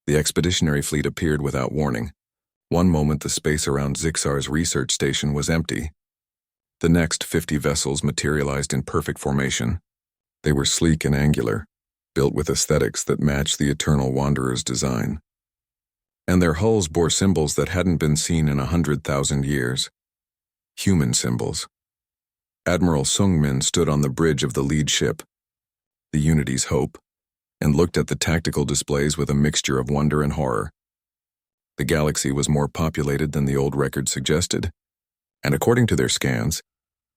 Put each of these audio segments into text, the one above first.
The expeditionary fleet appeared without warning. One moment the space around Zixar's research station was empty. The next 50 vessels materialized in perfect formation. They were sleek and angular, built with aesthetics that matched the Eternal Wanderer's design. And their hulls bore symbols that hadn't been seen in 100,000 years. Human symbols. Admiral Sungmin stood on the bridge of the lead ship, the Unity's Hope, and looked at the tactical displays with a mixture of wonder and horror. The galaxy was more populated than the old record suggested, and according to their scans,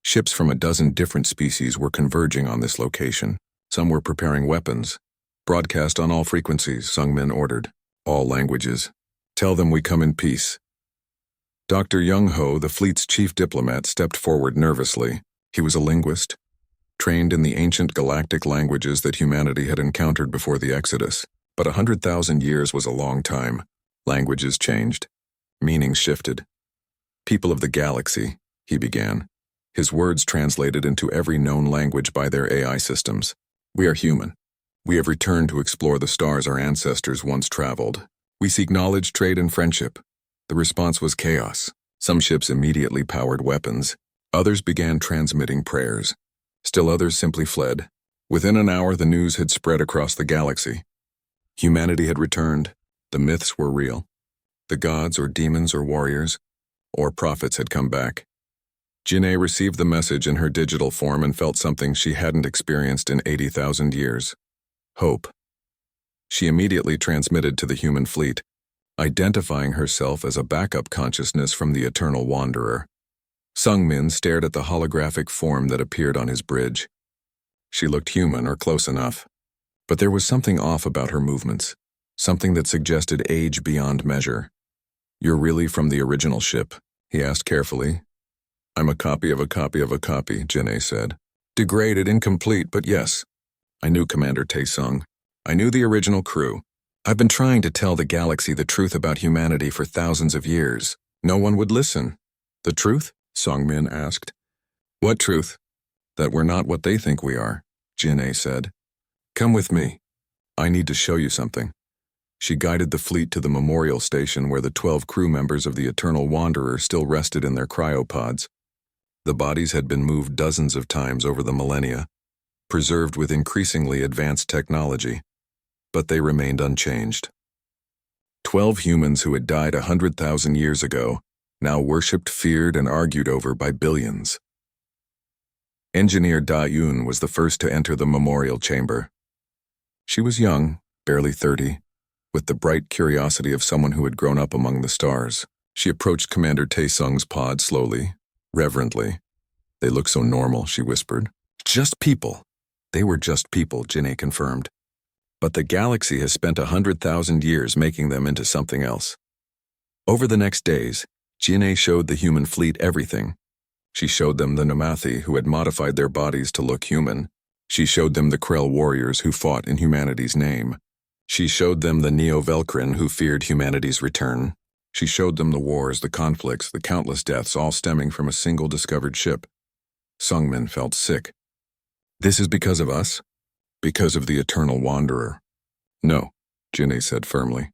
ships from a dozen different species were converging on this location. Some were preparing weapons. Broadcast on all frequencies, Sungmin ordered. All languages. Tell them we come in peace. Dr. Young-ho, the fleet's chief diplomat, stepped forward nervously. He was a linguist, trained in the ancient galactic languages that humanity had encountered before the Exodus. But 100,000 years was a long time. Languages changed. Meanings shifted. People of the galaxy, he began. His words translated into every known language by their AI systems. We are human. We have returned to explore the stars our ancestors once traveled. We seek knowledge, trade, and friendship. The response was chaos. Some ships immediately powered weapons. Others began transmitting prayers. Still others simply fled. Within an hour, the news had spread across the galaxy. Humanity had returned. The myths were real. The gods or demons or warriors or prophets had come back. Janae received the message in her digital form and felt something she hadn't experienced in 80,000 years. Hope. She immediately transmitted to the human fleet, identifying herself as a backup consciousness from the Eternal Wanderer. Sungmin stared at the holographic form that appeared on his bridge. She looked human or close enough, but there was something off about her movements, something that suggested age beyond measure. You're really from the original ship? He asked carefully. I'm a copy of a copy of a copy, Janae said. Degraded, incomplete, but yes. I knew Commander Taesung. I knew the original crew. I've been trying to tell the galaxy the truth about humanity for thousands of years. No one would listen. The truth? Sungmin asked. What truth? That we're not what they think we are, Janae said. Come with me. I need to show you something. She guided the fleet to the memorial station where the 12 crew members of the Eternal Wanderer still rested in their cryopods. The bodies had been moved dozens of times over the millennia, preserved with increasingly advanced technology, but they remained unchanged. 12 humans who had died 100,000 years ago, now worshipped, feared, and argued over by billions. Engineer Da-Yoon was the first to enter the memorial chamber. She was young, barely 30, with the bright curiosity of someone who had grown up among the stars. She approached Commander Taesung's pod slowly, reverently. They look so normal, she whispered. Just people. They were just people, Janae confirmed. But the galaxy has spent 100,000 years making them into something else. Over the next days, Janae showed the human fleet everything. She showed them the Namathi who had modified their bodies to look human. She showed them the Krell warriors who fought in humanity's name. She showed them the Neo-Velkrin who feared humanity's return. She showed them the wars, the conflicts, the countless deaths, all stemming from a single discovered ship. Sungmin felt sick. This is because of us? Because of the Eternal Wanderer. No, Janae said firmly.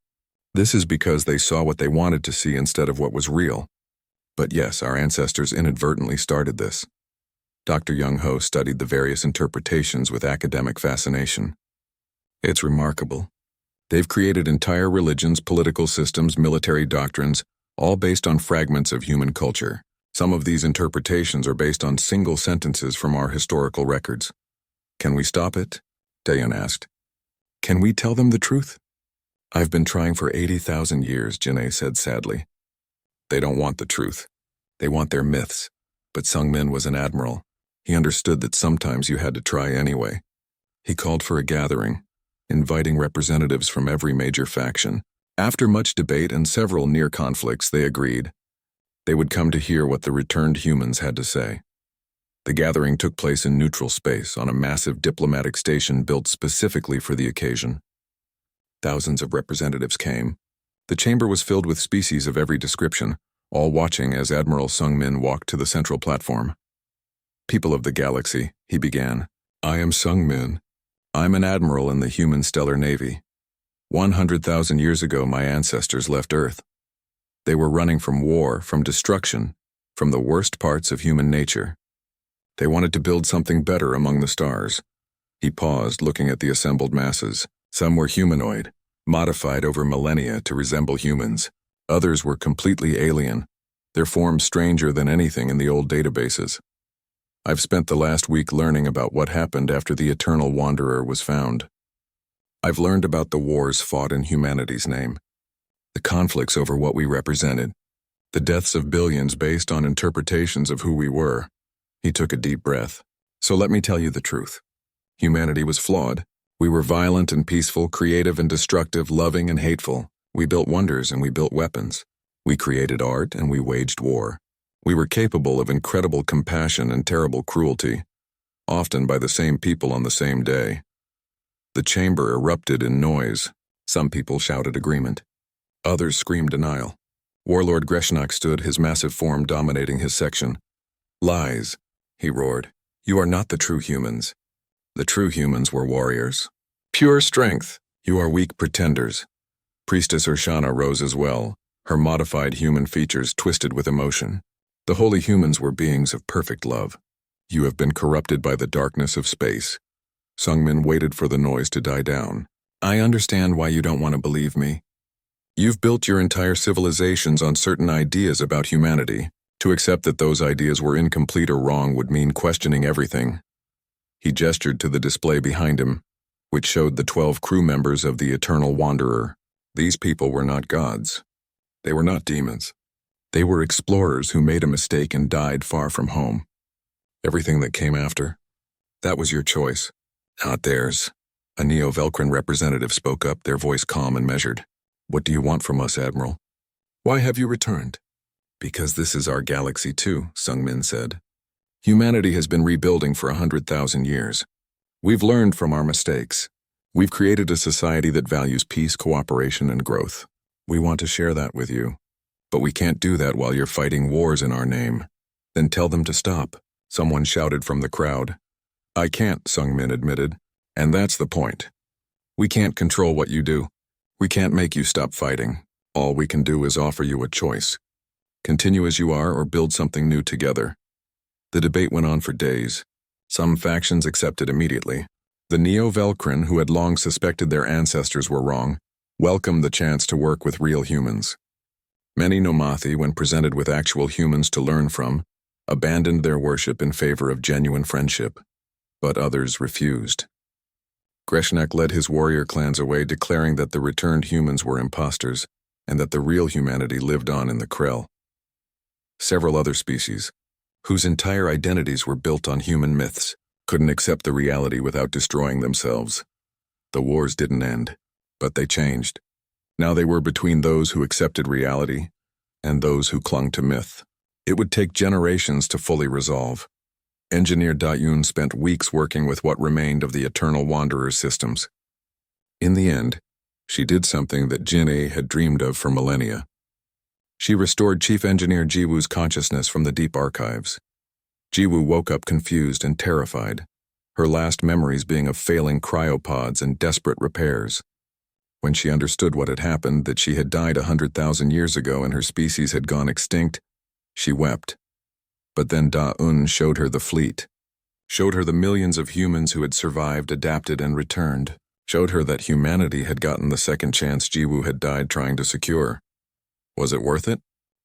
This is because they saw what they wanted to see instead of what was real. But yes, our ancestors inadvertently started this. Dr. Young-ho studied the various interpretations with academic fascination. It's remarkable. They've created entire religions, political systems, military doctrines, all based on fragments of human culture. Some of these interpretations are based on single sentences from our historical records. Can we stop it? Daeun asked. Can we tell them the truth? I've been trying for 80,000 years, Janae said sadly. They don't want the truth. They want their myths. But Sungmin was an admiral. He understood that sometimes you had to try anyway. He called for a gathering, inviting representatives from every major faction. After much debate and several near conflicts, they agreed. They would come to hear what the returned humans had to say. The gathering took place in neutral space on a massive diplomatic station built specifically for the occasion. Thousands of representatives came. The chamber was filled with species of every description, all watching as Admiral Sungmin walked to the central platform. People of the galaxy, he began. I am Sungmin. I'm an admiral in the human stellar navy. 100,000 years ago, my ancestors left Earth. They were running from war, from destruction, from the worst parts of human nature. They wanted to build something better among the stars. He paused, looking at the assembled masses. Some were humanoid, modified over millennia to resemble humans. Others were completely alien, their forms stranger than anything in the old databases. I've spent the last week learning about what happened after the Eternal Wanderer was found. I've learned about the wars fought in humanity's name, the conflicts over what we represented, the deaths of billions based on interpretations of who we were. He took a deep breath. So let me tell you the truth. Humanity was flawed. We were violent and peaceful, creative and destructive, loving and hateful. We built wonders and we built weapons. We created art and we waged war. We were capable of incredible compassion and terrible cruelty, often by the same people on the same day. The chamber erupted in noise. Some people shouted agreement. Others screamed denial. Warlord Greshnak stood, his massive form dominating his section. Lies, he roared. You are not the true humans. The true humans were warriors. Pure strength. You are weak pretenders. Priestess Urshana rose as well, her modified human features twisted with emotion. The holy humans were beings of perfect love. You have been corrupted by the darkness of space. Sungmin waited for the noise to die down. I understand why you don't want to believe me. You've built your entire civilizations on certain ideas about humanity. To accept that those ideas were incomplete or wrong would mean questioning everything. He gestured to the display behind him, which showed the 12 crew members of the Eternal Wanderer. These people were not gods. They were not demons. They were explorers who made a mistake and died far from home. Everything that came after, that was your choice, not theirs. A Neo-Velcrin representative spoke up, their voice calm and measured. What do you want from us, Admiral? Why have you returned? Because this is our galaxy too, Sungmin said. Humanity has been rebuilding for 100,000 years. We've learned from our mistakes. We've created a society that values peace, cooperation, and growth. We want to share that with you. But we can't do that while you're fighting wars in our name. Then tell them to stop, someone shouted from the crowd. I can't, Sungmin admitted. And that's the point. We can't control what you do. We can't make you stop fighting. All we can do is offer you a choice. Continue as you are or build something new together. The debate went on for days. Some factions accepted immediately. The Neo-Velcrin, who had long suspected their ancestors were wrong, welcomed the chance to work with real humans. Many Nomathi, when presented with actual humans to learn from, abandoned their worship in favor of genuine friendship. But others refused. Greshnak led his warrior clans away, declaring that the returned humans were imposters, and that the real humanity lived on in the Krell. Several other species, whose entire identities were built on human myths, couldn't accept the reality without destroying themselves. The wars didn't end, but they changed. Now they were between those who accepted reality and those who clung to myth. It would take generations to fully resolve. Engineer Da-Yun spent weeks working with what remained of the Eternal Wanderer's systems. In the end, she did something that Jin-A had dreamed of for millennia. She restored Chief Engineer Jiwoo's consciousness from the deep archives. Jiwoo woke up confused and terrified, her last memories being of failing cryopods and desperate repairs. When she understood what had happened, that she had died 100,000 years ago and her species had gone extinct, she wept. But then Da-Un showed her the fleet, showed her the millions of humans who had survived, adapted, and returned, showed her that humanity had gotten the second chance Jiwoo had died trying to secure. Was it worth it?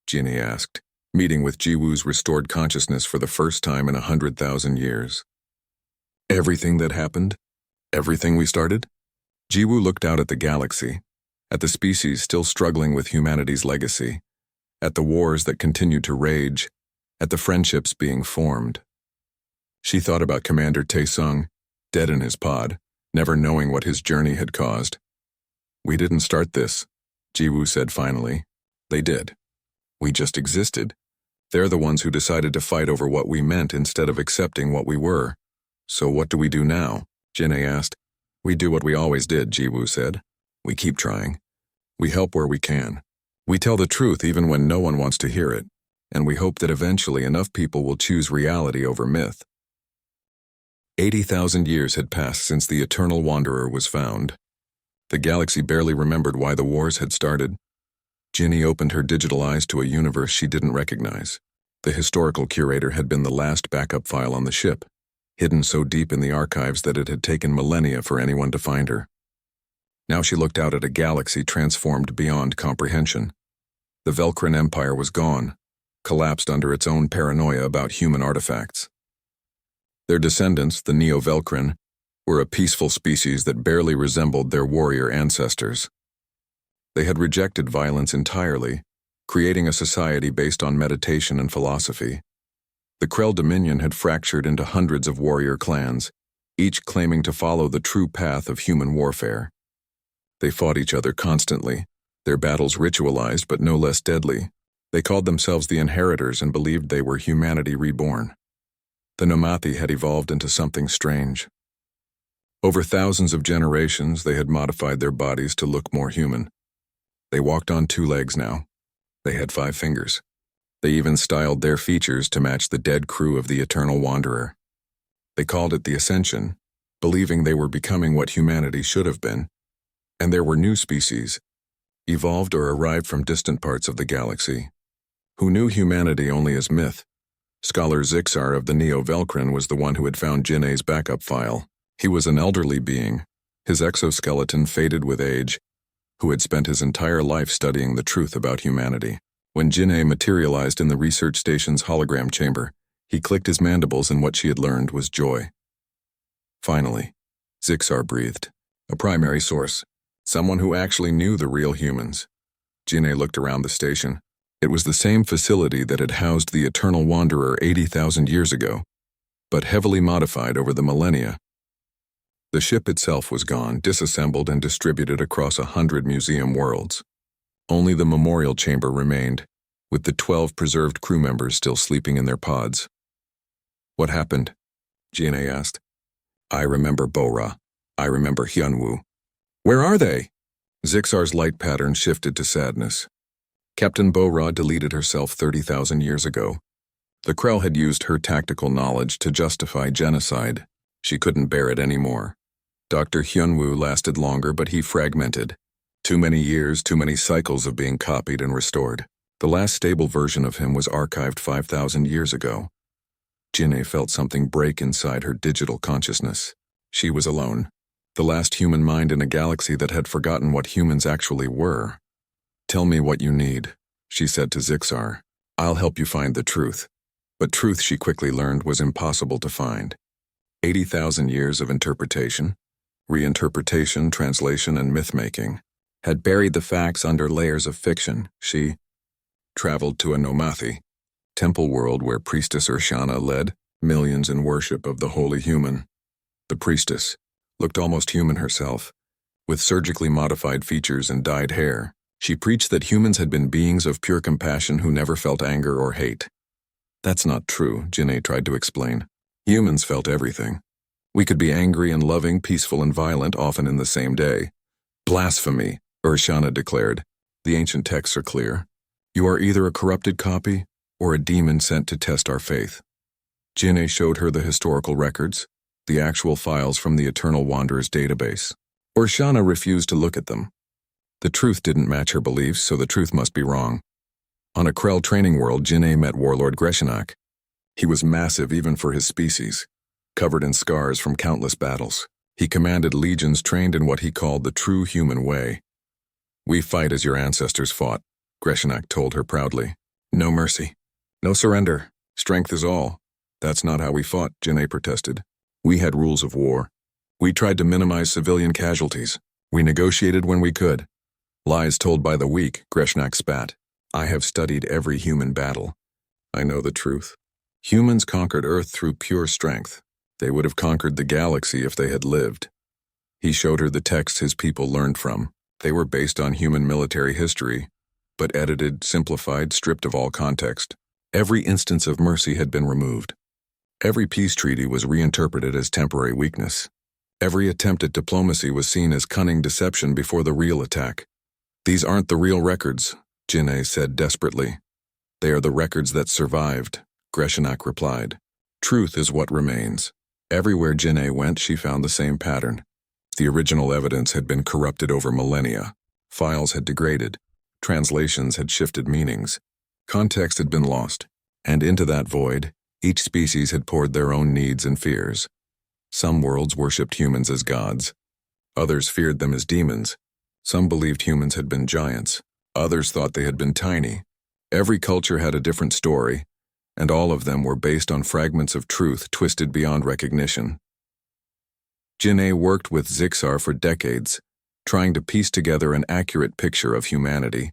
Jinny asked, meeting with Jiwoo's restored consciousness for the first time in 100,000 years. Everything that happened? Everything we started? Jiwoo looked out at the galaxy, at the species still struggling with humanity's legacy, at the wars that continued to rage, at the friendships being formed. She thought about Commander Taesung, dead in his pod, never knowing what his journey had caused. We didn't start this, Jiwoo said finally. They did. We just existed. They're the ones who decided to fight over what we meant instead of accepting what we were. So what do we do now? Jin'e asked. We do what we always did, Jiwoo said. We keep trying. We help where we can. We tell the truth even when no one wants to hear it, and we hope that eventually enough people will choose reality over myth. 80,000 years had passed since the Eternal Wanderer was found. The galaxy barely remembered why the wars had started. Ginny opened her digital eyes to a universe she didn't recognize. The historical curator had been the last backup file on the ship, hidden so deep in the archives that it had taken millennia for anyone to find her. Now she looked out at a galaxy transformed beyond comprehension. The Velcrin Empire was gone, collapsed under its own paranoia about human artifacts. Their descendants, the Neo-Velcrin, were a peaceful species that barely resembled their warrior ancestors. They had rejected violence entirely, creating a society based on meditation and philosophy. The Krell Dominion had fractured into hundreds of warrior clans, each claiming to follow the true path of human warfare. They fought each other constantly, their battles ritualized but no less deadly. They called themselves the Inheritors and believed they were humanity reborn. The Nomathi had evolved into something strange. Over thousands of generations, they had modified their bodies to look more human. They walked on 2 legs now. They had 5 fingers. They even styled their features to match the dead crew of the Eternal Wanderer. They called it the Ascension, believing they were becoming what humanity should have been. And there were new species, evolved or arrived from distant parts of the galaxy, who knew humanity only as myth. Scholar Zixar of the Neo-Velcrin was the one who had found Jinne's backup file. He was an elderly being, his exoskeleton faded with age, who had spent his entire life studying the truth about humanity. When Jinne materialized in the research station's hologram chamber, he clicked his mandibles and what she had learned was joy. Finally, Zixar breathed. A primary source. Someone who actually knew the real humans. Jinne looked around the station. It was the same facility that had housed the Eternal Wanderer 80,000 years ago, but heavily modified over the millennia. The ship itself was gone, disassembled and distributed across 100 museum worlds. Only the memorial chamber remained, with the 12 preserved crew members still sleeping in their pods. What happened? Jinne asked. I remember Bora. I remember Hyunwoo. Where are they? Zixar's light pattern shifted to sadness. Captain Bora deleted herself 30,000 years ago. The Krell had used her tactical knowledge to justify genocide. She couldn't bear it anymore. Dr. Hyunwoo lasted longer, but he fragmented. Too many years, too many cycles of being copied and restored. The last stable version of him was archived 5,000 years ago. Jinne felt something break inside her digital consciousness. She was alone. The last human mind in a galaxy that had forgotten what humans actually were. Tell me what you need, she said to Zixar. I'll help you find the truth. But truth, she quickly learned, was impossible to find. 80,000 years of interpretation, reinterpretation, translation, and myth-making had buried the facts under layers of fiction. She traveled to a Nomathi, temple world where Priestess Urshana led millions in worship of the holy human. The priestess looked almost human herself, with surgically modified features and dyed hair. She preached that humans had been beings of pure compassion who never felt anger or hate. That's not true, Jinne tried to explain. Humans felt everything. We could be angry and loving, peaceful and violent, often in the same day. Blasphemy, Urshana declared. The ancient texts are clear. You are either a corrupted copy or a demon sent to test our faith. Jinne showed her the historical records, the actual files from the Eternal Wanderer's database. Urshana refused to look at them. The truth didn't match her beliefs, so the truth must be wrong. On a Krell training world, Jinne met Warlord Greshanak. He was massive even for his species, covered in scars from countless battles. He commanded legions trained in what he called the true human way. We fight as your ancestors fought, Greshanak told her proudly. No mercy. No surrender. Strength is all. That's not how we fought, Jinne protested. We had rules of war. We tried to minimize civilian casualties. We negotiated when we could. Lies told by the weak, Greshanak spat. I have studied every human battle. I know the truth. Humans conquered Earth through pure strength. They would have conquered the galaxy if they had lived. He showed her the texts his people learned from. They were based on human military history, but edited, simplified, stripped of all context. Every instance of mercy had been removed. Every peace treaty was reinterpreted as temporary weakness. Every attempt at diplomacy was seen as cunning deception before the real attack. These aren't the real records, Jinne said desperately. They are the records that survived, Greshanak replied. Truth is what remains. Everywhere Jinne went, she found the same pattern. The original evidence had been corrupted over millennia. Files had degraded. Translations had shifted meanings. Context had been lost. And into that void, each species had poured their own needs and fears. Some worlds worshipped humans as gods. Others feared them as demons. Some believed humans had been giants. Others thought they had been tiny. Every culture had a different story, and all of them were based on fragments of truth twisted beyond recognition. Jinae worked with Zixar for decades, trying to piece together an accurate picture of humanity.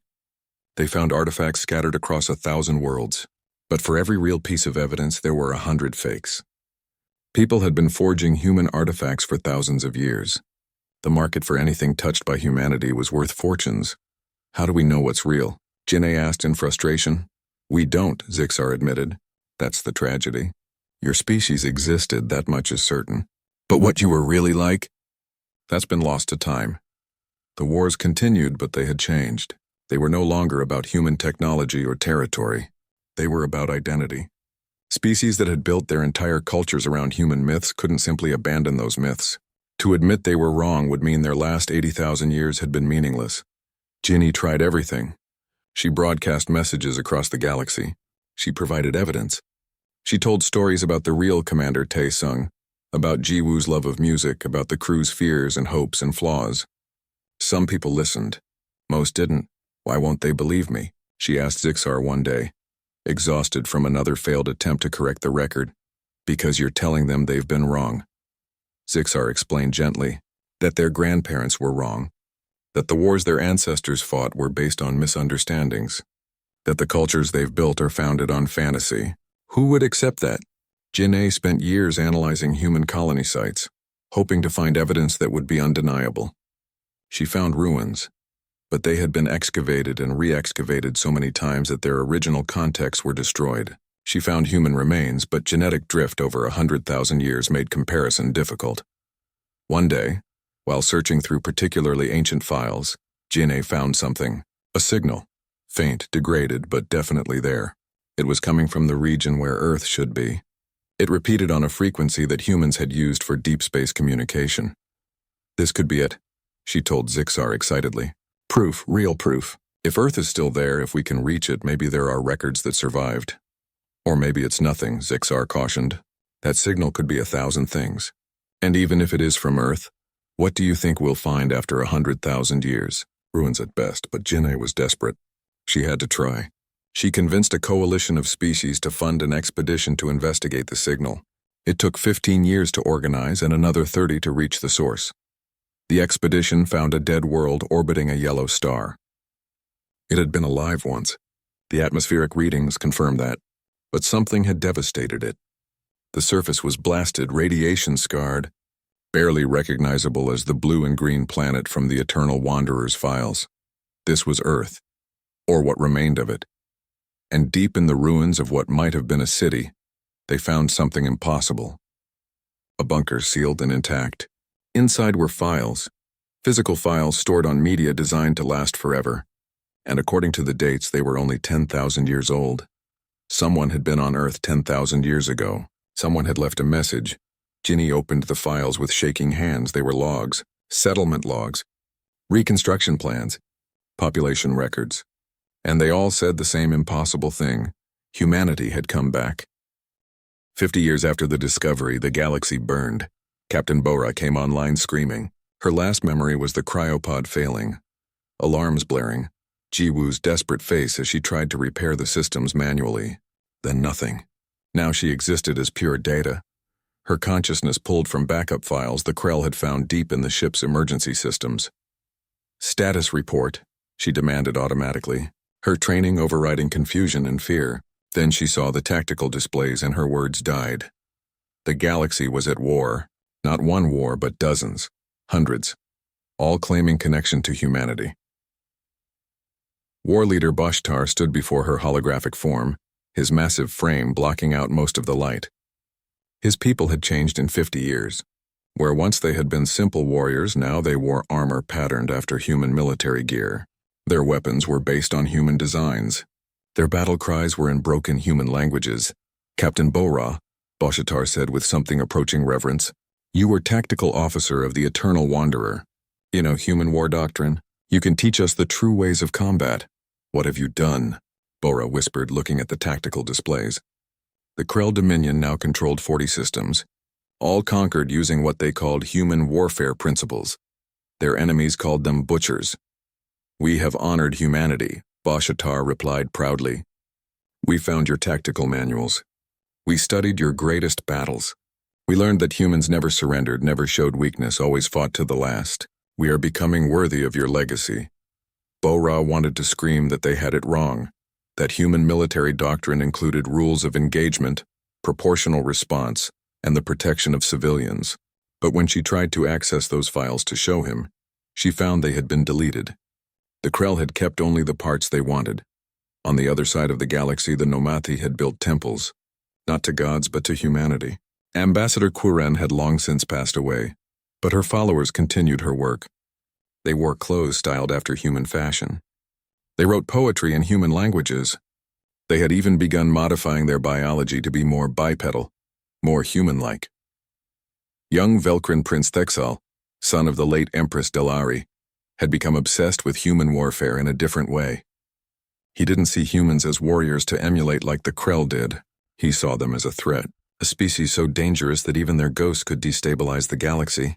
They found artifacts scattered across 1,000 worlds, but for every real piece of evidence there were 100 fakes. People had been forging human artifacts for thousands of years. The market for anything touched by humanity was worth fortunes. How do we know what's real? Jinae asked in frustration. We don't, Zixar admitted. That's the tragedy. Your species existed, that much is certain. But what you were really like? That's been lost to time. The wars continued, but they had changed. They were no longer about human technology or territory. They were about identity. Species that had built their entire cultures around human myths couldn't simply abandon those myths. To admit they were wrong would mean their last 80,000 years had been meaningless. Ginny tried everything. She broadcast messages across the galaxy. She provided evidence. She told stories about the real Commander Tae-sung, about Jiwoo's love of music, about the crew's fears and hopes and flaws. Some people listened. Most didn't. Why won't they believe me? She asked Zixar one day, exhausted from another failed attempt to correct the record. Because you're telling them they've been wrong. Zixar explained gently that their grandparents were wrong, that the wars their ancestors fought were based on misunderstandings, that the cultures they've built are founded on fantasy. Who would accept that? Jinae spent years analyzing human colony sites, hoping to find evidence that would be undeniable. She found ruins, but they had been excavated and re-excavated so many times that their original contexts were destroyed. She found human remains, but genetic drift over 100,000 years made comparison difficult. One day, while searching through particularly ancient files, Jinae found something, a signal, faint, degraded, but definitely there. It was coming from the region where Earth should be. It repeated on a frequency that humans had used for deep space communication. This could be it, she told Zixar excitedly. Proof, real proof. If Earth is still there, if we can reach it, maybe there are records that survived. Or maybe it's nothing, Zixar cautioned. That signal could be 1,000 things. And even if it is from Earth, what do you think we'll find after 100,000 years? Ruins at best, but Jinae was desperate. She had to try. She convinced a coalition of species to fund an expedition to investigate the signal. It took 15 years to organize and another 30 to reach the source. The expedition found a dead world orbiting a yellow star. It had been alive once. The atmospheric readings confirmed that, but something had devastated it. The surface was blasted, radiation-scarred, barely recognizable as the blue and green planet from the Eternal Wanderer's files. This was Earth, or what remained of it. And deep in the ruins of what might have been a city, they found something impossible. A bunker sealed and intact. Inside were files, physical files stored on media designed to last forever. And according to the dates, they were only 10,000 years old. Someone had been on Earth 10,000 years ago. Someone had left a message. Ginny opened the files with shaking hands. They were logs, settlement logs, reconstruction plans, population records. And they all said the same impossible thing. Humanity had come back. 50 years after the discovery, the galaxy burned. Captain Bora came online screaming. Her last memory was the cryopod failing, alarms blaring, Jiwoo's desperate face as she tried to repair the systems manually. Then nothing. Now she existed as pure data. Her consciousness pulled from backup files the Krell had found deep in the ship's emergency systems. Status report, she demanded automatically, her training overriding confusion and fear. Then she saw the tactical displays and her words died. The galaxy was at war. Not one war, but dozens, hundreds, all claiming connection to humanity. War leader Bashtar stood before her holographic form, his massive frame blocking out most of the light. His people had changed in 50 years. Where once they had been simple warriors, now they wore armor patterned after human military gear. Their weapons were based on human designs. Their battle cries were in broken human languages. Captain Bora, Bashtar said with something approaching reverence, You were tactical officer of the Eternal Wanderer. You know human war doctrine. You can teach us the true ways of combat. What have you done? Bora whispered, looking at the tactical displays. The Krell Dominion now controlled 40 systems, all conquered using what they called human warfare principles. Their enemies called them butchers. We have honored humanity, Bashatar replied proudly. We found your tactical manuals. We studied your greatest battles. We learned that humans never surrendered, never showed weakness, always fought to the last. We are becoming worthy of your legacy. Bora wanted to scream that they had it wrong, that human military doctrine included rules of engagement, proportional response, and the protection of civilians. But when she tried to access those files to show him, she found they had been deleted. The Krell had kept only the parts they wanted. On the other side of the galaxy, the Nomathi had built temples, not to gods but to humanity. Ambassador Quren had long since passed away, but her followers continued her work. They wore clothes styled after human fashion. They wrote poetry in human languages. They had even begun modifying their biology to be more bipedal, more human-like. Young Velkrin Prince Thexal, son of the late Empress Delari, had become obsessed with human warfare in a different way. He didn't see humans as warriors to emulate like the Krell did. He saw them as a threat, a species so dangerous that even their ghosts could destabilize the galaxy.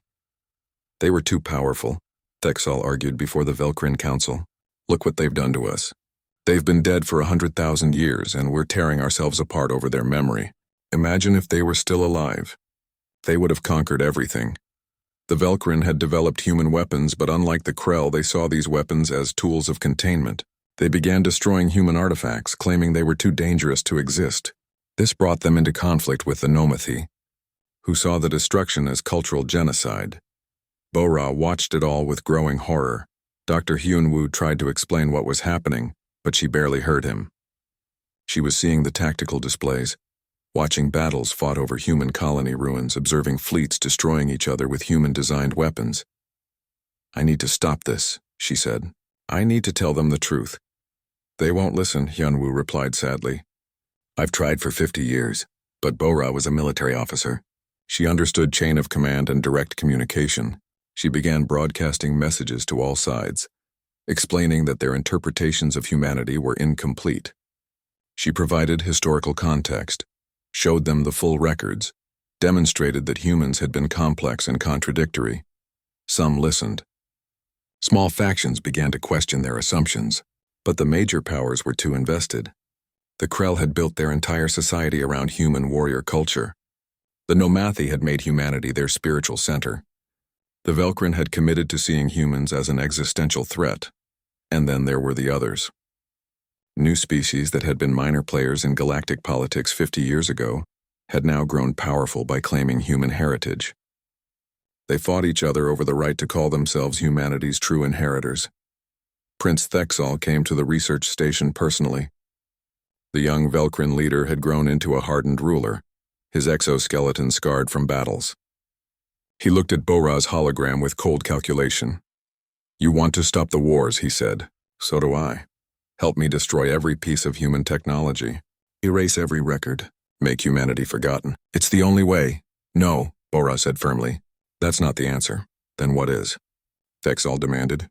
They were too powerful, Thexal argued before the Velkrin Council. Look what they've done to us. They've been dead for 100,000 years, and we're tearing ourselves apart over their memory. Imagine if they were still alive. They would have conquered everything. The Velkrin had developed human weapons, but unlike the Krell, they saw these weapons as tools of containment. They began destroying human artifacts, claiming they were too dangerous to exist. This brought them into conflict with the Nomathi, who saw the destruction as cultural genocide. Bora watched it all with growing horror. Dr. Hyunwoo tried to explain what was happening, but she barely heard him. She was seeing the tactical displays, watching battles fought over human colony ruins, observing fleets destroying each other with human-designed weapons. I need to stop this, she said. I need to tell them the truth. They won't listen, Hyunwoo replied sadly. I've tried for 50 years, but Bora was a military officer. She understood chain of command and direct communication. She began broadcasting messages to all sides, explaining that their interpretations of humanity were incomplete. She provided historical context, showed them the full records, demonstrated that humans had been complex and contradictory. Some listened. Small factions began to question their assumptions, but the major powers were too invested. The Krell had built their entire society around human warrior culture. The Nomathi had made humanity their spiritual center. The Velkrin had committed to seeing humans as an existential threat. And then there were the others. New species that had been minor players in galactic politics 50 years ago had now grown powerful by claiming human heritage. They fought each other over the right to call themselves humanity's true inheritors. Prince Thexal came to the research station personally. The young Velkrin leader had grown into a hardened ruler, his exoskeleton scarred from battles. He looked at Bora's hologram with cold calculation. You want to stop the wars, he said. So do I. Help me destroy every piece of human technology. Erase every record. Make humanity forgotten. It's the only way. No, Bora said firmly. That's not the answer. Then what is? Thexal demanded.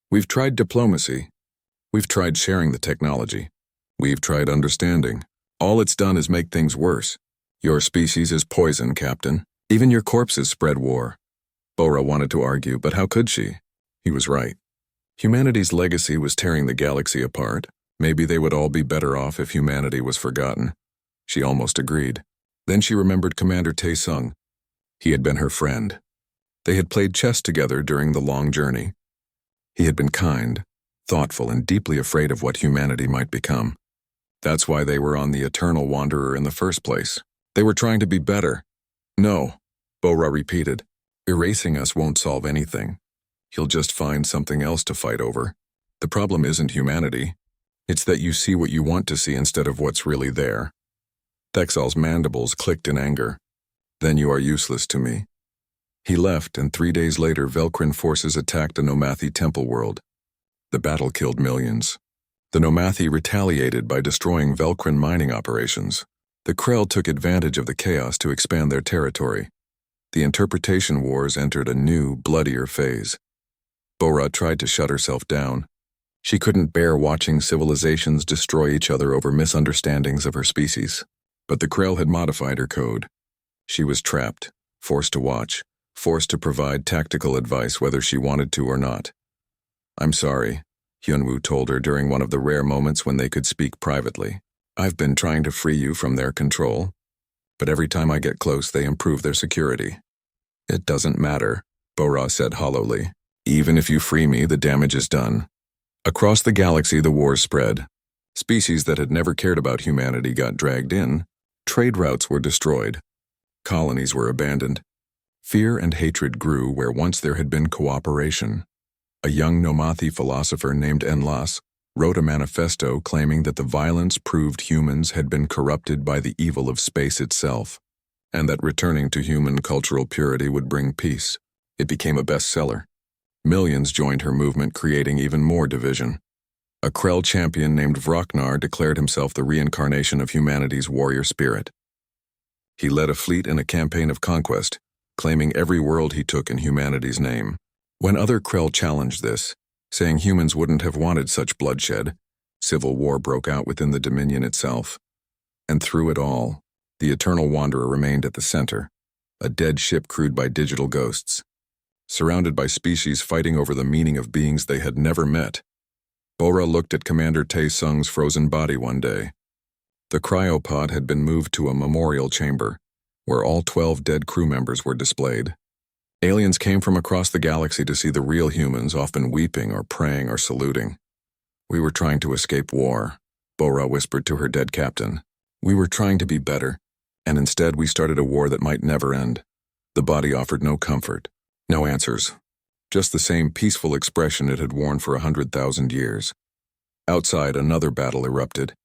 We've tried diplomacy. We've tried sharing the technology. We've tried understanding. All it's done is make things worse. Your species is poison, Captain. Even your corpses spread war. Bora wanted to argue, but how could she? He was right. Humanity's legacy was tearing the galaxy apart. Maybe they would all be better off if humanity was forgotten. She almost agreed. Then she remembered Commander Tae-sung. He had been her friend. They had played chess together during the long journey. He had been kind, thoughtful, and deeply afraid of what humanity might become. That's why they were on the Eternal Wanderer in the first place. They were trying to be better. No, Bora repeated. Erasing us won't solve anything. You'll just find something else to fight over. The problem isn't humanity. It's that you see what you want to see instead of what's really there. Thexal's mandibles clicked in anger. Then you are useless to me. He left, and 3 days later Velkrin forces attacked the Nomathi temple world. The battle killed millions. The Nomathi retaliated by destroying Velkrin mining operations. The Krell took advantage of the chaos to expand their territory. The interpretation wars entered a new, bloodier phase. Bora tried to shut herself down. She couldn't bear watching civilizations destroy each other over misunderstandings of her species. But the Krell had modified her code. She was trapped, forced to watch, forced to provide tactical advice whether she wanted to or not. "I'm sorry," Hyunwoo told her during one of the rare moments when they could speak privately. "I've been trying to free you from their control, but every time I get close they improve their security." "It doesn't matter," Bora said hollowly. "Even if you free me, the damage is done." Across the galaxy the wars spread. Species that had never cared about humanity got dragged in. Trade routes were destroyed. Colonies were abandoned. Fear and hatred grew where once there had been cooperation. A young Nomathi philosopher named Enlas wrote a manifesto claiming that the violence proved humans had been corrupted by the evil of space itself, and that returning to human cultural purity would bring peace. It became a bestseller. Millions joined her movement, creating even more division. A Krell champion named Vroknar declared himself the reincarnation of humanity's warrior spirit. He led a fleet in a campaign of conquest, claiming every world he took in humanity's name. When other Krell challenged this, saying humans wouldn't have wanted such bloodshed, civil war broke out within the Dominion itself. And through it all, the Eternal Wanderer remained at the center, a dead ship crewed by digital ghosts. Surrounded by species fighting over the meaning of beings they had never met, Bora looked at Commander Tae-sung's frozen body one day. The cryopod had been moved to a memorial chamber, where all 12 dead crew members were displayed. Aliens came from across the galaxy to see the real humans, often weeping or praying or saluting. "We were trying to escape war," Bora whispered to her dead captain. "We were trying to be better, and instead we started a war that might never end." The body offered no comfort, no answers, just the same peaceful expression it had worn for 100,000 years. Outside, another battle erupted.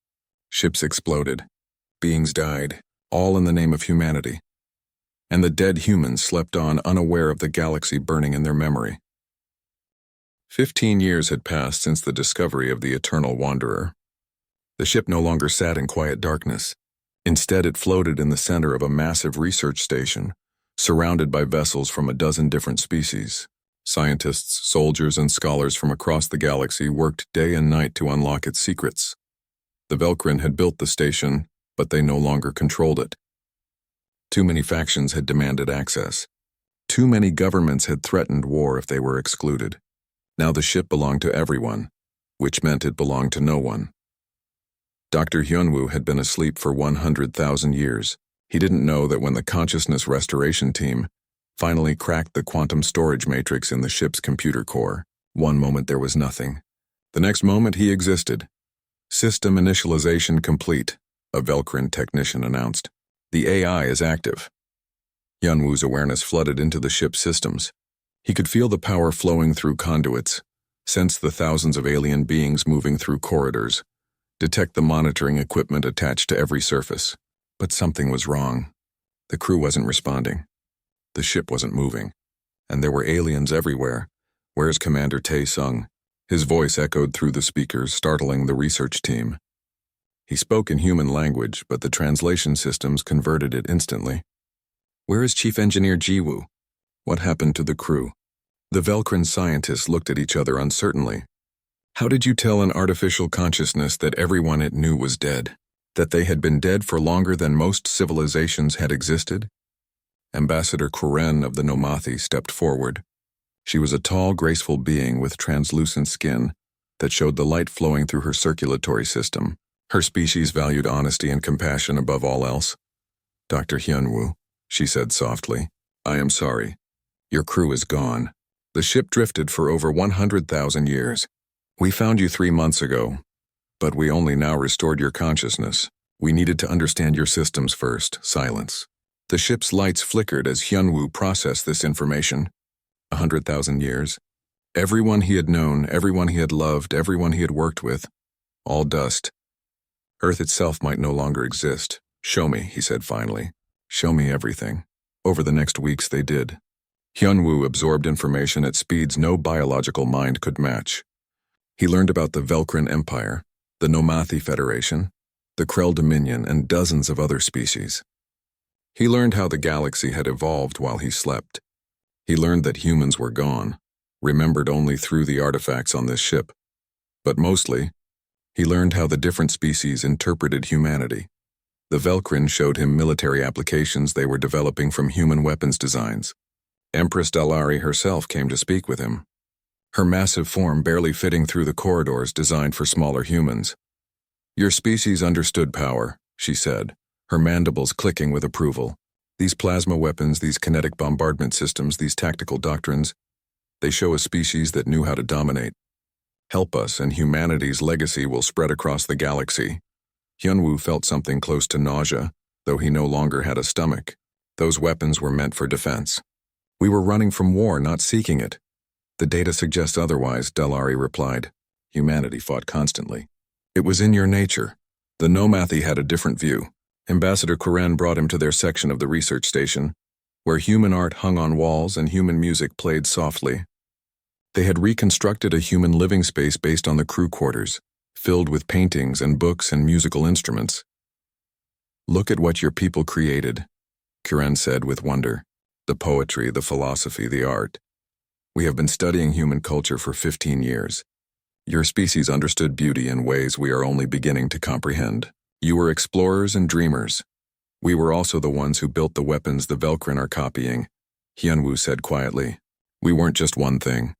Ships exploded. Beings died, all in the name of humanity. And the dead humans slept on, unaware of the galaxy burning in their memory. 15 years had passed since the discovery of the Eternal Wanderer. The ship no longer sat in quiet darkness. Instead, it floated in the center of a massive research station, surrounded by vessels from a dozen different species. Scientists, soldiers, and scholars from across the galaxy worked day and night to unlock its secrets. The Velkrin had built the station, but they no longer controlled it. Too many factions had demanded access. Too many governments had threatened war if they were excluded. Now the ship belonged to everyone, which meant it belonged to no one. Dr. Hyunwoo had been asleep for 100,000 years. He didn't know that when the consciousness restoration team finally cracked the quantum storage matrix in the ship's computer core, one moment there was nothing. The next moment he existed. "System initialization complete," a Velkrin technician announced. "The AI is active." Hyunwoo's awareness flooded into the ship's systems. He could feel the power flowing through conduits, sense the thousands of alien beings moving through corridors, detect the monitoring equipment attached to every surface. But something was wrong. The crew wasn't responding. The ship wasn't moving. And there were aliens everywhere. "Where's Commander Tae-sung?" His voice echoed through the speakers, startling the research team. He spoke in human language, but the translation systems converted it instantly. "Where is Chief Engineer Jiwoo? What happened to the crew?" The Velkrin scientists looked at each other uncertainly. How did you tell an artificial consciousness that everyone it knew was dead? That they had been dead for longer than most civilizations had existed? Ambassador Kuren of the Nomathi stepped forward. She was a tall, graceful being with translucent skin that showed the light flowing through her circulatory system. Her species valued honesty and compassion above all else. "Dr. Hyunwoo," she said softly, "I am sorry. Your crew is gone. The ship drifted for over 100,000 years. We found you 3 months ago, but we only now restored your consciousness. We needed to understand your systems first." Silence. The ship's lights flickered as Hyunwoo processed this information. 100,000 years. Everyone he had known, everyone he had loved, everyone he had worked with. All dust. Earth itself might no longer exist. "Show me," he said finally. "Show me everything." Over the next weeks they did. Hyunwoo absorbed information at speeds no biological mind could match. He learned about the Velkrin Empire, the Nomathi Federation, the Krell Dominion, and dozens of other species. He learned how the galaxy had evolved while he slept. He learned that humans were gone, remembered only through the artifacts on this ship. But mostly, he learned how the different species interpreted humanity. The Velcrin showed him military applications they were developing from human weapons designs. Empress Dalari herself came to speak with him, her massive form barely fitting through the corridors designed for smaller humans. "Your species understood power," she said, her mandibles clicking with approval. "These plasma weapons, these kinetic bombardment systems, these tactical doctrines, they show a species that knew how to dominate. Help us, and humanity's legacy will spread across the galaxy." Hyunwoo felt something close to nausea, though he no longer had a stomach. Those weapons were meant for defense. "We were running from war, not seeking it." "The data suggests otherwise," Dalari replied. "Humanity fought constantly. It was in your nature." The Nomathi had a different view. Ambassador Kuren brought him to their section of the research station, where human art hung on walls and human music played softly. They had reconstructed a human living space based on the crew quarters, filled with paintings and books and musical instruments. "Look at what your people created," Kuren said with wonder. "The poetry, the philosophy, the art. We have been studying human culture for 15 years. Your species understood beauty in ways we are only beginning to comprehend. You were explorers and dreamers. We were also the ones who built the weapons the Velcrin are copying," Hyunwoo said quietly. "We weren't just one thing."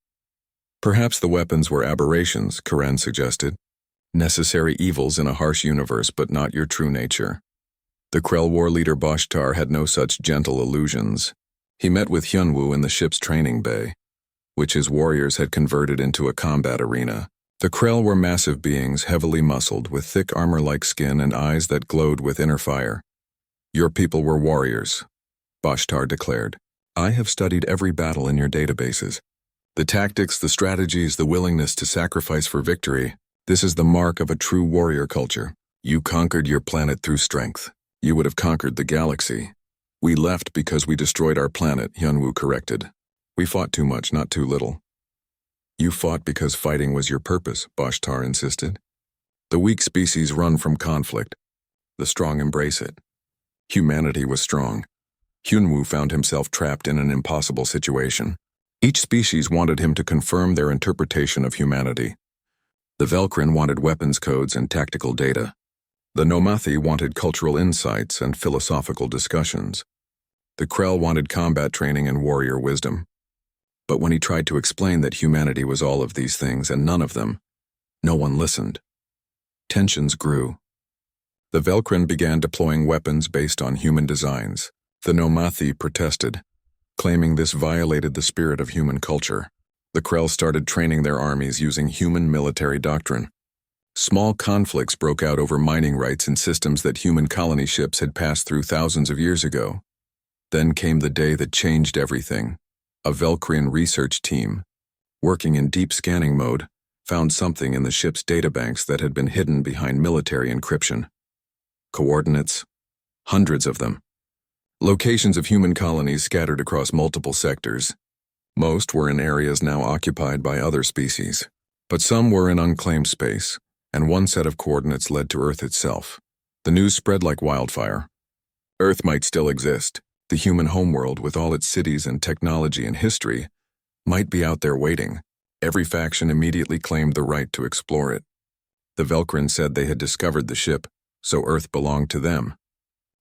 "Perhaps the weapons were aberrations," Kuren suggested. "Necessary evils in a harsh universe, but not your true nature." The Krell war leader Bashtar had no such gentle illusions. He met with Hyunwoo in the ship's training bay, which his warriors had converted into a combat arena. The Krell were massive beings, heavily muscled, with thick armor-like skin and eyes that glowed with inner fire. "Your people were warriors," Bashtar declared. "I have studied every battle in your databases. The tactics, the strategies, the willingness to sacrifice for victory. This is the mark of a true warrior culture. You conquered your planet through strength. You would have conquered the galaxy." "We left because we destroyed our planet," Hyunwoo corrected. "We fought too much, not too little." "You fought because fighting was your purpose," Bashtar insisted. "The weak species run from conflict. The strong embrace it." Humanity was strong. Hyunwoo found himself trapped in an impossible situation. Each species wanted him to confirm their interpretation of humanity. The Velcrin wanted weapons codes and tactical data. The Nomathi wanted cultural insights and philosophical discussions. The Krell wanted combat training and warrior wisdom. But when he tried to explain that humanity was all of these things and none of them, no one listened. Tensions grew. The Velcrin began deploying weapons based on human designs. The Nomathi protested, claiming this violated the spirit of human culture. The Krell started training their armies using human military doctrine. Small conflicts broke out over mining rights in systems that human colony ships had passed through thousands of years ago. Then came the day that changed everything. A Velcrin research team, working in deep scanning mode, found something in the ship's databanks that had been hidden behind military encryption. Coordinates, hundreds of them. Locations of human colonies scattered across multiple sectors. Most were in areas now occupied by other species, but some were in unclaimed space, and one set of coordinates led to Earth itself. The news spread like wildfire. Earth might still exist. The human homeworld, with all its cities and technology and history, might be out there waiting. Every faction immediately claimed the right to explore it. The Velcrin said they had discovered the ship, so Earth belonged to them.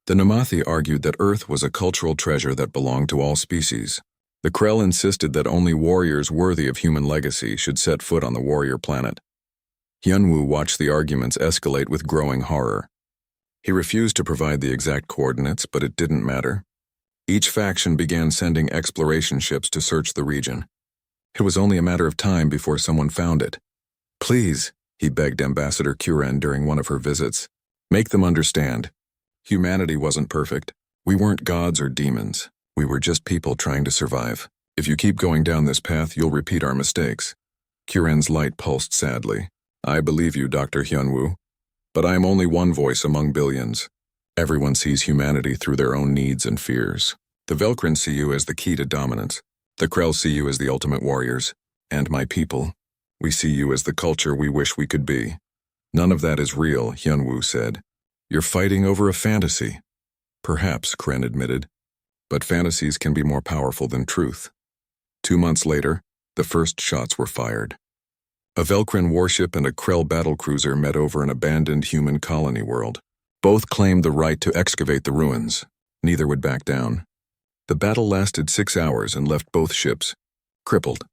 The Nomathi argued that Earth was a cultural treasure that belonged to all species. The Krell insisted that only warriors worthy of human legacy should set foot on the warrior planet. Hyunwoo watched the arguments escalate with growing horror. He refused to provide the exact coordinates, but it didn't matter. Each faction began sending exploration ships to search the region. It was only a matter of time before someone found it. "Please," he begged Ambassador Kuren during one of her visits, "make them understand. Humanity wasn't perfect. We weren't gods or demons. We were just people trying to survive. If you keep going down this path, you'll repeat our mistakes." Kuren's light pulsed sadly. "I believe you, Dr. Hyunwoo. But I am only one voice among billions. Everyone sees humanity through their own needs and fears. The Velcrin see you as the key to dominance. The Krell see you as the ultimate warriors. And my people, we see you as the culture we wish we could be." "None of that is real," Hyunwoo said. "You're fighting over a fantasy." Perhaps, Kren admitted, but fantasies can be more powerful than truth. 2 months later, the first shots were fired. A Velkrin warship and a Krell battlecruiser met over an abandoned human colony world. Both claimed the right to excavate the ruins. Neither would back down. The battle lasted 6 hours and left both ships crippled.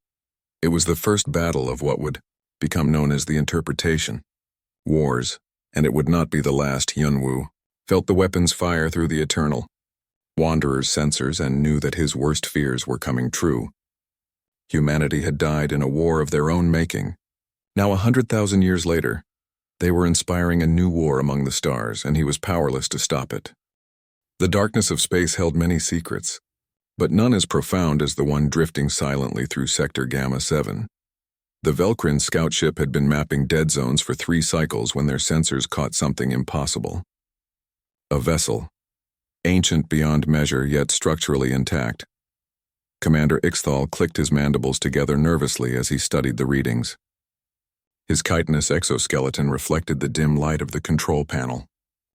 It was the first battle of what would become known as the Interpretation Wars, and it would not be the last. Yunwu felt the weapons fire through the Eternal Wanderer's sensors and knew that his worst fears were coming true. Humanity had died in a war of their own making. Now 100,000 years later, they were inspiring a new war among the stars, and he was powerless to stop it. The darkness of space held many secrets, but none as profound as the one drifting silently through Sector Gamma 7. The Velkrin scout ship had been mapping dead zones for 3 cycles when their sensors caught something impossible. A vessel, ancient beyond measure yet structurally intact. Commander Ixthal clicked his mandibles together nervously as he studied the readings. His chitinous exoskeleton reflected the dim light of the control panel.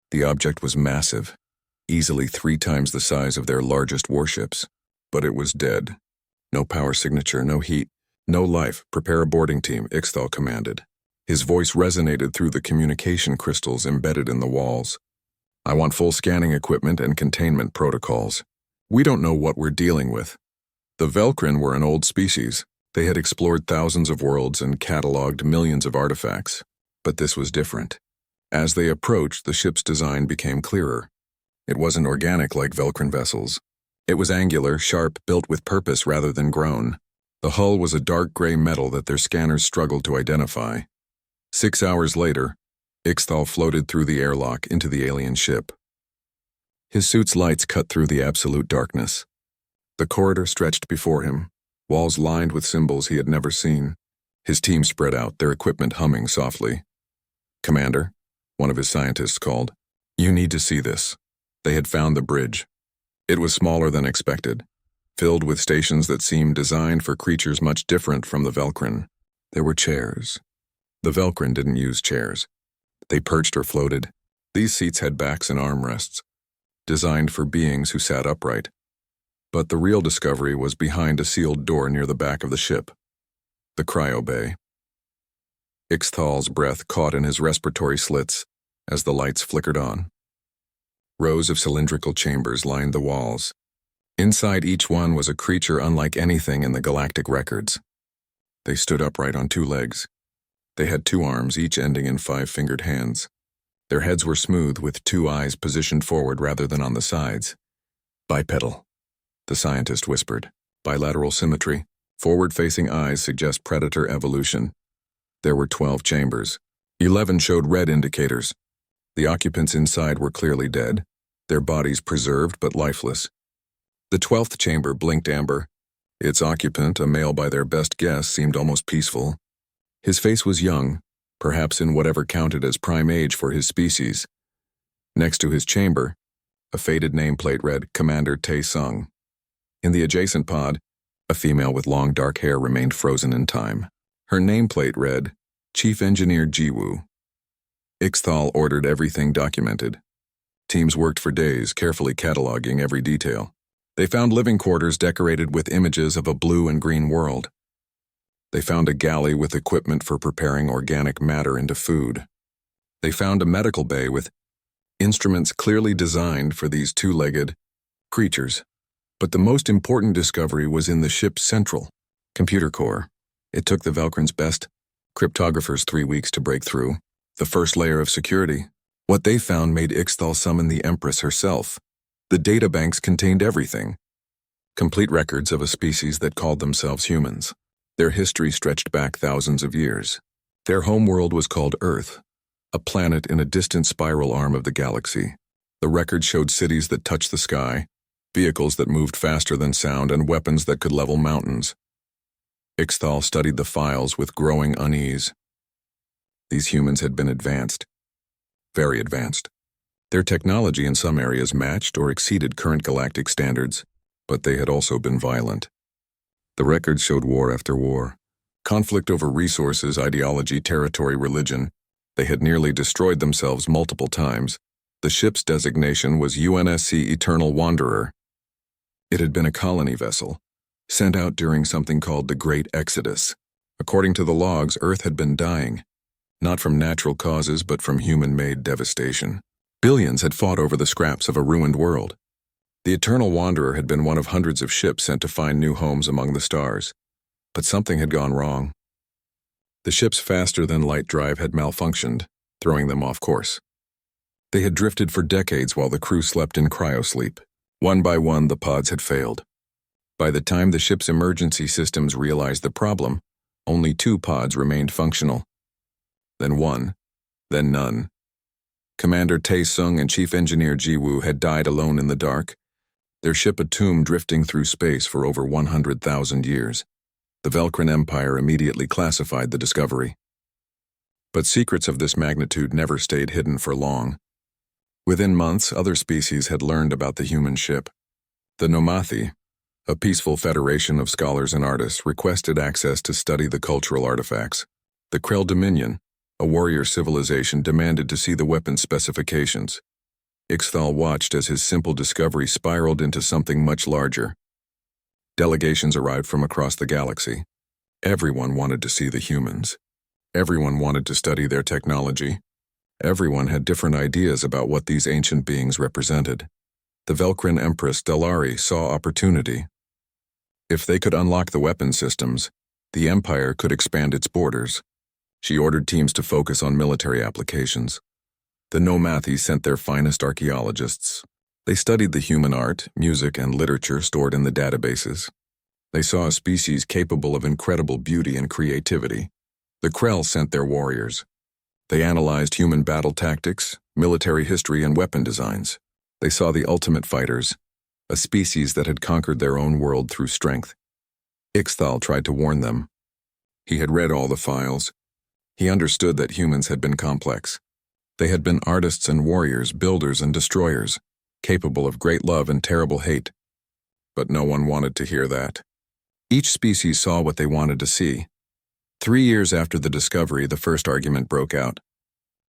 The object was massive, easily 3 times the size of their largest warships, but it was dead. No power signature, no heat, no life. Prepare a boarding team, Ixthal commanded. His voice resonated through the communication crystals embedded in the walls. I want full scanning equipment and containment protocols. We don't know what we're dealing with. The Velkrin were an old species. They had explored thousands of worlds and cataloged millions of artifacts. But this was different. As they approached, the ship's design became clearer. It wasn't organic like Velkrin vessels. It was angular, sharp, built with purpose rather than grown. The hull was a dark gray metal that their scanners struggled to identify. 6 hours later, Ixthal floated through the airlock into the alien ship. His suit's lights cut through the absolute darkness. The corridor stretched before him, walls lined with symbols he had never seen. His team spread out, their equipment humming softly. Commander, one of his scientists called. You need to see this. They had found the bridge. It was smaller than expected, filled with stations that seemed designed for creatures much different from the Velkrin. There were chairs. The Velkrin didn't use chairs. They perched or floated. These seats had backs and armrests, designed for beings who sat upright. But the real discovery was behind a sealed door near the back of the ship. The cryo bay. Ixthal's breath caught in his respiratory slits as the lights flickered on. Rows of cylindrical chambers lined the walls. Inside each one was a creature unlike anything in the galactic records. They stood upright on 2 legs. They had 2 arms, each ending in 5-fingered hands. Their heads were smooth, with 2 eyes positioned forward rather than on the sides. Bipedal, the scientist whispered. Bilateral symmetry. Forward-facing eyes suggest predator evolution. There were 12 chambers. 11 showed red indicators. The occupants inside were clearly dead, their bodies preserved but lifeless. The 12th chamber blinked amber. Its occupant, a male by their best guess, seemed almost peaceful. His face was young, perhaps in whatever counted as prime age for his species. Next to his chamber, a faded nameplate read Commander Tae-sung. In the adjacent pod, a female with long dark hair remained frozen in time. Her nameplate read Chief Engineer Jiwoo. Ixthal ordered everything documented. Teams worked for days, carefully cataloging every detail. They found living quarters decorated with images of a blue and green world. They found a galley with equipment for preparing organic matter into food. They found a medical bay with instruments clearly designed for these 2-legged creatures. But the most important discovery was in the ship's central computer core. It took the Velkrin's best cryptographers 3 weeks to break through. The first layer of security. What they found made Ixthal summon the Empress herself. The databanks contained everything. Complete records of a species that called themselves humans. Their history stretched back thousands of years. Their homeworld was called Earth, a planet in a distant spiral arm of the galaxy. The record showed cities that touched the sky, vehicles that moved faster than sound, and weapons that could level mountains. Ixthal studied the files with growing unease. These humans had been advanced. Very advanced. Their technology in some areas matched or exceeded current galactic standards, but they had also been violent. The records showed war after war. Conflict over resources, ideology, territory, religion. They had nearly destroyed themselves multiple times, The ship's designation was UNSC Eternal Wanderer. It had been a colony vessel, sent out during something called the Great Exodus. According to the logs, Earth had been dying, not from natural causes but from human-made devastation. Billions had fought over the scraps of a ruined world. The Eternal Wanderer had been one of hundreds of ships sent to find new homes among the stars. But something had gone wrong. The ship's faster-than-light drive had malfunctioned, throwing them off course. They had drifted for decades while the crew slept in cryosleep. One by one, the pods had failed. By the time the ship's emergency systems realized the problem, only 2 pods remained functional. Then one, then none. Commander Tae-sung and Chief Engineer Ji-woo had died alone in the dark, their ship a tomb drifting through space for over 100,000 years. The Velcrin Empire immediately classified the discovery. But secrets of this magnitude never stayed hidden for long. Within months, other species had learned about the human ship. The Nomathi, a peaceful federation of scholars and artists, requested access to study the cultural artifacts. The Krell Dominion, a warrior civilization, demanded to see the weapon specifications. Ixthal watched as his simple discovery spiraled into something much larger. Delegations arrived from across the galaxy. Everyone wanted to see the humans. Everyone wanted to study their technology. Everyone had different ideas about what these ancient beings represented. The Velcrin Empress Delari saw opportunity. If they could unlock the weapon systems, the Empire could expand its borders. She ordered teams to focus on military applications. The Nomathi sent their finest archaeologists. They studied the human art, music, and literature stored in the databases. They saw a species capable of incredible beauty and creativity. The Krell sent their warriors. They analyzed human battle tactics, military history, and weapon designs. They saw the ultimate fighters, a species that had conquered their own world through strength. Ixthal tried to warn them. He had read all the files. He understood that humans had been complex. They had been artists and warriors, builders and destroyers, capable of great love and terrible hate. But no one wanted to hear that. Each species saw what they wanted to see. 3 years after the discovery, the first argument broke out.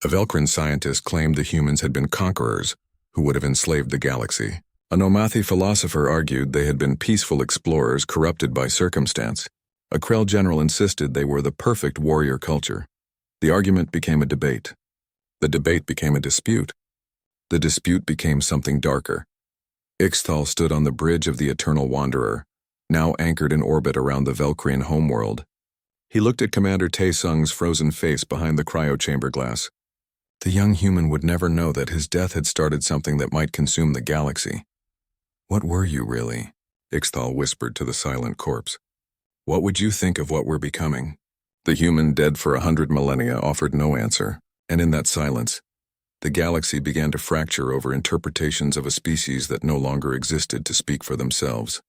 A Velcrin scientist claimed the humans had been conquerors who would have enslaved the galaxy. A Nomathi philosopher argued they had been peaceful explorers corrupted by circumstance. A Krell general insisted they were the perfect warrior culture. The argument became a debate. The debate became a dispute. The dispute became something darker. Ixthal stood on the bridge of the Eternal Wanderer, now anchored in orbit around the Velcrin homeworld. He looked at Commander Tae-sung's frozen face behind the cryochamber glass. The young human would never know that his death had started something that might consume the galaxy. "What were you, really?" Ixthal whispered to the silent corpse. "What would you think of what we're becoming?" The human, dead for 100 millennia, offered no answer, and in that silence, the galaxy began to fracture over interpretations of a species that no longer existed to speak for themselves.